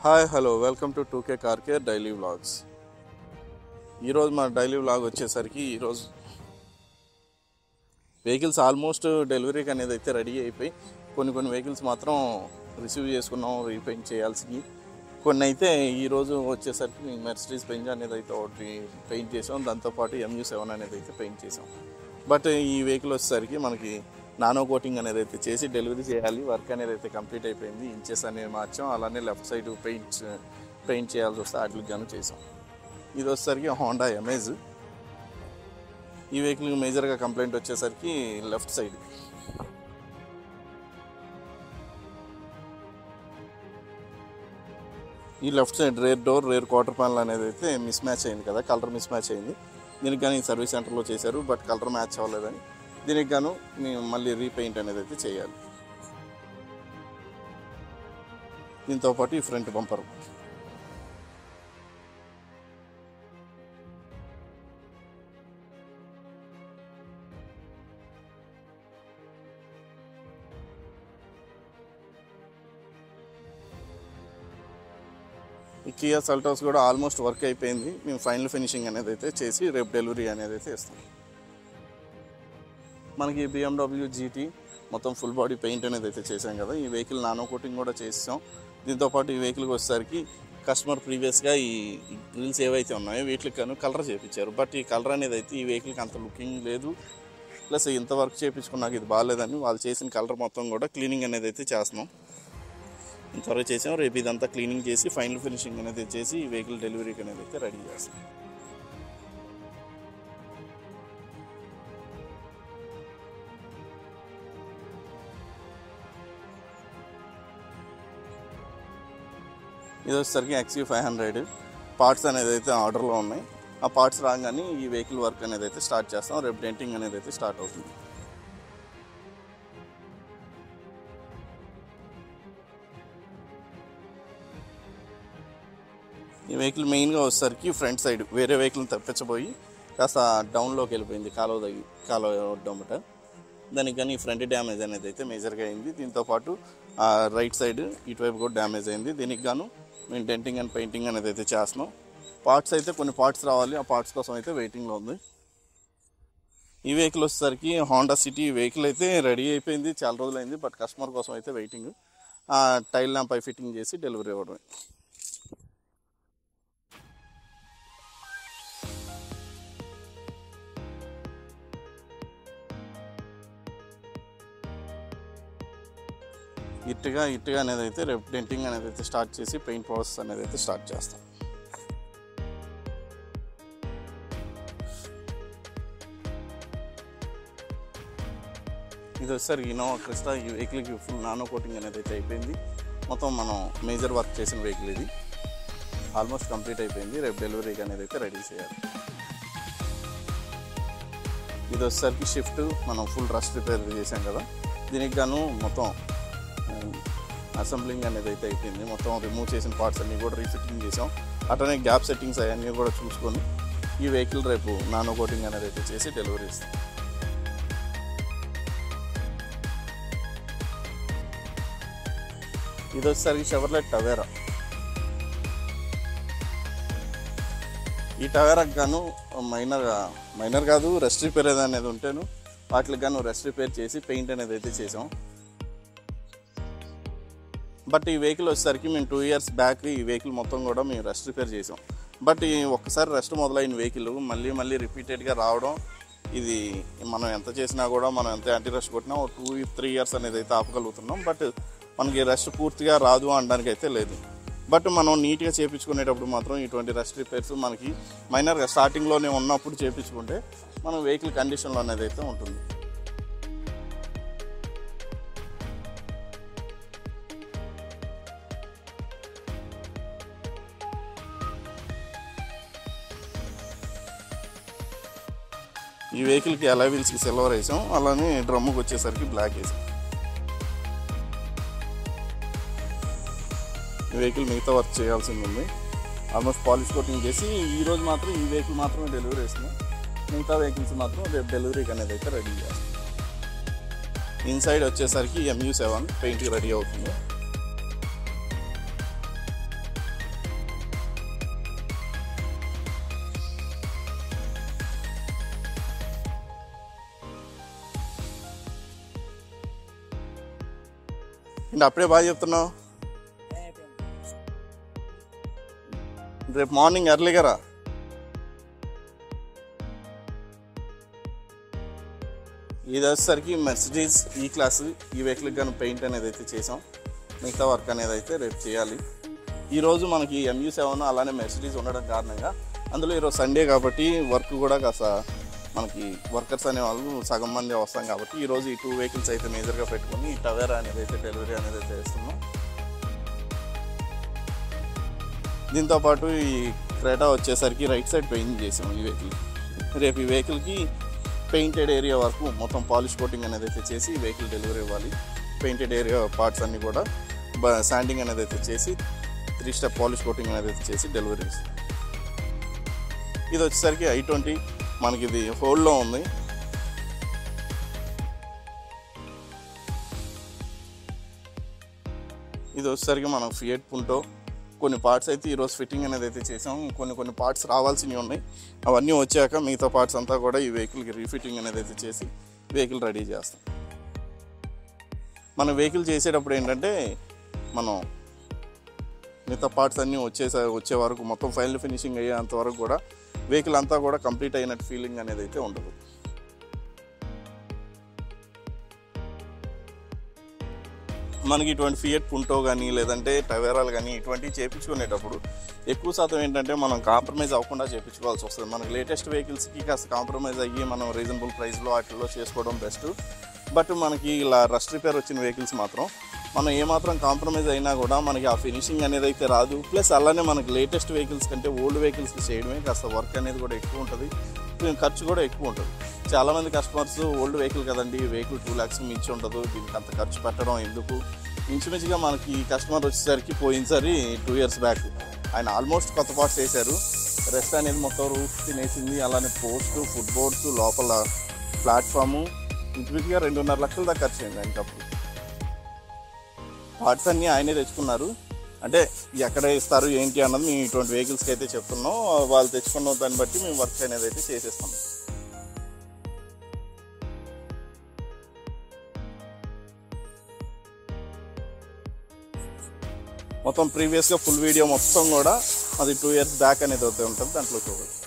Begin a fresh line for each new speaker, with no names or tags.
Hi hello welcome to 2K car care daily vlogs. ఈరోజు మన daily vlog వచ్చేసరికి ఈరోజు వెహికల్స్ ఆల్మోస్ట్ డెలివరీకి అనేది అయితే రెడీ అయిపోయి కొన్ని వెహికల్స్ మాత్రం రిసీవ్ చేసుకున్నాం, రీపెయింట్ చేయాల్సింది. కొన్ని అయితే ఈరోజు వచ్చేసరికి మెర్సిడీస్ బెంజ్ అనేది అయితే ఒకటి పెయింట్ చేసాం, దాంతోపాటు MU7 అనేది అయితే పెయింట్ చేసాం. బట్ ఈ వెహికల్ వచ్చేసరికి మనకి నానో కోటింగ్ అనేది అయితే చేసి డెలివరీ చేయాలి. వర్క్ అనేది అయితే కంప్లీట్ అయిపోయింది. ఇంచెస్ అనేవి మార్చాం, అలానే లెఫ్ట్ సైడ్ పెయింట్ చేయాల్సి వస్తే వాటికి గాను చేసాం. ఇది వచ్చేసరికి హోండా అమేజ్. ఈ వెహికల్కి మేజర్గా కంప్లైంట్ వచ్చేసరికి లెఫ్ట్ సైడ్. ఈ left side rare door, rare quarter panel అనేది అయితే మిస్ మ్యాచ్ అయింది కదా, కలర్ మిస్ మ్యాచ్ అయింది. దీనికి కానీ సర్వీస్ సెంటర్లో చేశారు, బట్ కలర్ మ్యాచ్ అవ్వలేదని దీనికి గాను మేము మళ్ళీ రీపెయింట్ అనేది అయితే చేయాలి. దీంతోపాటు ఈ ఫ్రంట్ బంపర్, ఈ కియా సెల్టోస్ కూడా ఆల్మోస్ట్ వర్క్ అయిపోయింది. మేము ఫైనల్ ఫినిషింగ్ అనేది అయితే చేసి రేపు డెలివరీ అనేది అయితే ఇస్తాం. మనకి BMW GT మొత్తం ఫుల్ బాడీ పెయింట్ అనేది అయితే చేసాం కదా. ఈ వెహికల్ నానో కోటింగ్ కూడా చేసాం. దీంతోపాటు ఈ వెహికల్కి వచ్చేసరికి కస్టమర్ ప్రీవియస్గా ఈ గ్రిల్స్ ఏవైతే ఉన్నాయో వీటికి కానీ కలర్ చేయించారు. బట్ ఈ కలర్ అనేది అయితే ఈ వెహికల్కి అంత లుకింగ్ లేదు. ప్లస్ ఇంత వర్క్ చేయించుకున్నాక ఇది బాగాలేదని వాళ్ళు చేసిన కలర్ మొత్తం కూడా క్లీనింగ్ అనేది అయితే చేస్తున్నాం. ఇంతవరకు చేసాం. రేపు ఇదంతా క్లీనింగ్ చేసి ఫైనల్ ఫినిషింగ్ అనేది చేసి ఈ వెహికల్ డెలివరీకి అనేది అయితే రెడీ చేస్తాం. ఇది వచ్చేసరికి XU500 పార్ట్స్ అనేది అయితే ఆర్డర్లో ఉన్నాయి. ఆ పార్ట్స్ రాగానే ఈ వెహికల్ వర్క్ అనేది అయితే స్టార్ట్ చేస్తాం. రేపు డెంటింగ్ అనేది అయితే స్టార్ట్ అవుతుంది. ఈ వెహికల్ మెయిన్గా వచ్చేసరికి ఫ్రంట్ సైడ్ వేరే వెహికల్ని తప్పించబోయి కాస్త డౌన్లోకి వెళ్ళిపోయింది, కాలువ ఒడ్డమట. దానికి కానీ ఫ్రంట్ డ్యామేజ్ అనేది అయితే మేజర్గా అయింది. దీంతోపాటు రైట్ సైడ్ ఇటువైపు కూడా డ్యామేజ్ అయింది. దీనికి గాను మేము డెంటింగ్ అండ్ పెయింటింగ్ అనేది అయితే చేస్తున్నాం. పార్ట్స్ అయితే కొన్ని పార్ట్స్ రావాలి, ఆ పార్ట్స్ కోసం అయితే వెయిటింగ్లో ఉంది. ఈ వెహికల్ వచ్చేసరికి హోండా సిటీ వెహికల్ అయితే రెడీ అయిపోయింది, చాలా రోజులైంది. బట్ కస్టమర్ కోసం అయితే వెయిటింగ్. టైల్ ల్యాంప్ పై ఫిట్టింగ్ చేసి డెలివరీ ఇవ్వడమే. ఇట్టుగా అనేది అయితే రేపు డెంటింగ్ అనేది అయితే స్టార్ట్ చేసి పెయింట్ ప్రాసెస్ అనేది అయితే స్టార్ట్ చేస్తాం. ఇది వచ్చేసరికి ఇన్నోవా క్రిస్టా. ఈ వెహికల్కి ఫుల్ నానో కోటింగ్ అనేది అయితే అయిపోయింది. మొత్తం మనం మేజర్ వర్క్ చేసిన వెహికల్ ఇది ఆల్మోస్ట్ కంప్లీట్ అయిపోయింది. రేపు డెలివరీకి అనేది అయితే రెడీ చేయాలి. ఇది వచ్చేసరికి షిఫ్ట్ మనం ఫుల్ రస్ట్ రిపేర్ చేసాం కదా, దీనికి గాను మొత్తం అసెంబ్లింగ్ అనేది అయితే అయిపోయింది. మొత్తం రిమూవ్ చేసిన పార్ట్స్ అన్నీ కూడా రీఫిట్టింగ్ చేసాం. అట్లనే గ్యాప్ సెట్టింగ్స్ అవన్నీ కూడా చూసుకొని ఈ వెహికల్ రేపు నానో కోటింగ్ అనేది అయితే చేసి డెలివరీ ఇస్తాం. ఇది వచ్చేసరికి షెవర్లెట్ టవేరా. ఈ టవేరాకి గాను మైనర్ కాదు రెస్ట్ రిపేర్ అనేది ఉంటేను వాటికి గాను రెస్ట్ రిపేర్ చేసి పెయింట్ అనేది అయితే చేసాం. బట్ ఈ వెహికల్ వచ్చేసరికి మేము 2 years బ్యాక్ ఈ వెహికల్ మొత్తం కూడా మేము రెస్ట్ రిపేర్ చేసాం. బట్ ఈ ఒక్కసారి రెస్ట్ మొదలైన వెహికల్ మళ్ళీ రిపీటెడ్గా రావడం, ఇది మనం ఎంత చేసినా కూడా మనం ఎంత యాంటీ రెస్ట్ కొట్టినా 2-3 years అనేది అయితే ఆపగలుగుతున్నాం. బట్ మనకి రెస్ట్ పూర్తిగా రాదు అనడానికి అయితే లేదు. బట్ మనం నీట్గా చేయించుకునేటప్పుడు మాత్రం ఇటువంటి రెస్ట్ రిపేర్స్ మనకి మైనర్గా స్టార్టింగ్లోనే ఉన్నప్పుడు చేయించుకుంటే మనం వెహికల్ కండిషన్లో అనేది అయితే ఉంటుంది. ఈ వెహికల్కి అలా వీల్స్కి సిల్వర్ వేసాం, అలానే డ్రమ్ముకి వచ్చేసరికి బ్లాక్ వేసాం. ఈ వెహికల్ మిగతా వర్క్ చేయాల్సింది ఉంది. ఆల్మోస్ట్ పాలిష్ కోటింగ్ చేసి ఈరోజు మాత్రం ఈ వెహికల్ మాత్రమే డెలివరీ ఇస్తున్నాం. మిగతా వెహికల్స్ మాత్రం రేపు డెలివరీకి అనేది అయితే రెడీ చేస్తాం. ఇన్సైడ్ వచ్చేసరికి MU7 పెయింట్ రెడీ అవుతుంది. ఏంటి అప్పుడే బాగా చెప్తున్నావు? రేపు మార్నింగ్ ఎర్లీగా రా. ఇది వచ్చేసరికి మెర్సిడీస్ ఈ క్లాస్, ఈ వెహికల్కి కానీ పెయింట్ అనేది అయితే చేసాం. మిగతా వర్క్ అనేది అయితే రేపు చేయాలి. ఈరోజు మనకి MU7 అలానే మెర్సిడీస్ ఉండడం కారణంగా, అందులో ఈరోజు సండే కాబట్టి వర్క్ కూడా కాస్త మనకి వర్కర్స్ అనే వాళ్ళు సగం మంది వస్తాం కాబట్టి ఈరోజు ఈ 2 వెహికల్స్ అయితే మేజర్గా పెట్టుకొని ఈ టవేరా అనేది అయితే డెలివరీ అనేది అయితే చేస్తున్నాం. దీంతోపాటు ఈ క్రేటా వచ్చేసరికి రైట్ సైడ్ పెయింట్ చేసాం ఈ వెహికల్. రేపు ఈ వెహికల్కి పెయింటెడ్ ఏరియా వరకు మొత్తం పాలిష్ కోటింగ్ అనేది అయితే చేసి ఈ వెహికల్ డెలివరీ ఇవ్వాలి. పెయింటెడ్ ఏరియా పార్ట్స్ అన్నీ కూడా శాండింగ్ అనేది అయితే చేసి 3 స్టెప్ పాలిష్ కోటింగ్ అనేది అయితే చేసి డెలివరీ ఇస్తాం. ఇది వచ్చేసరికి i20 మనకి ఇది హోల్డ్లో ఉంది. ఇది వచ్చేసరికి మనం ఫియట్ పుంటో కొన్ని పార్ట్స్ అయితే ఈరోజు ఫిట్టింగ్ అనేది అయితే చేసాం. కొన్ని పార్ట్స్ రావాల్సినవి ఉన్నాయి. అవన్నీ వచ్చాక మిగతా పార్ట్స్ అంతా కూడా ఈ వెహికల్కి రీఫిట్టింగ్ అనేది అయితే చేసి వెహికల్ రెడీ చేస్తాం. మనం వెహికల్ చేసేటప్పుడు ఏంటంటే మనం మిగతా పార్ట్స్ అన్నీ వచ్చే వరకు మొత్తం ఫైనల్ ఫినిషింగ్ అయ్యేంత వరకు కూడా వెహికల్ అంతా కూడా కంప్లీట్ అయినట్టు ఫీలింగ్ అనేది అయితే ఉండదు. మనకి ఇటువంటి ఫియట్ పుంటో కానీ లేదంటే టవేరాలు కానీ ఇటువంటివి చేయించుకునేటప్పుడు ఎక్కువ శాతం ఏంటంటే మనం కాంప్రమైజ్ అవ్వకుండా చేయించుకోవాల్సి వస్తుంది. మనకి లేటెస్ట్ వెహికల్స్కి కాస్త కాంప్రమైజ్ అయ్యి మనం రీజనబుల్ ప్రైస్లో వాటిల్లో చేసుకోవడం బెస్ట్. బట్ మనకి ఇలా రస్ట్ రిపేర్ వచ్చిన వెహికల్స్ మాత్రం మనం ఏమాత్రం కాంప్రమైజ్ అయినా కూడా మనకి ఆ ఫినిషింగ్ అనేది అయితే రాదు. ప్లస్ అలానే మనకి లేటెస్ట్ వెహికల్స్ కంటే ఓల్డ్ వెహికల్స్కి చేయడమే కాస్త వర్క్ అనేది కూడా ఎక్కువ ఉంటుంది, ఖర్చు కూడా ఎక్కువ ఉంటుంది. చాలామంది కస్టమర్స్ ఓల్డ్ వెహికల్ కదండి, వెహికల్ 2 lakhs మించి ఉండదు, దీనికి అంత ఖర్చు పెట్టడం ఎందుకు. ఇంచుమించుగా మనకి కస్టమర్ వచ్చేసరికి పోయినసారి 2 years బ్యాక్ ఆయన ఆల్మోస్ట్ కొత్త పార్ట్స్ వేశారు. రెస్ట్ అనేది మొత్తం రూఫ్ తినేసింది. అలానే పోస్ట్, ఫుట్ బోర్డ్స్, లోపల ప్లాట్ఫాము ఇంచుమించుగా 2.5 లక్షల దాకా ఖర్చు అయింది ఆయనకి. అప్పుడు పార్ట్స్ అన్నీ ఆయనే తెచ్చుకున్నారు. అంటే ఎక్కడ ఇస్తారు ఏంటి అన్నది మేము ఇటువంటి వెహికల్స్కి అయితే చెప్తున్నాం. వాళ్ళు తెచ్చుకున్న దాన్ని బట్టి మేము వర్క్ అనేది అయితే చేసేస్తాం. మొత్తం ప్రీవియస్గా ఫుల్ వీడియో మొత్తం కూడా అది 2 years బ్యాక్ అనేది అయితే ఉంటుంది, దాంట్లో చూడవచ్చు.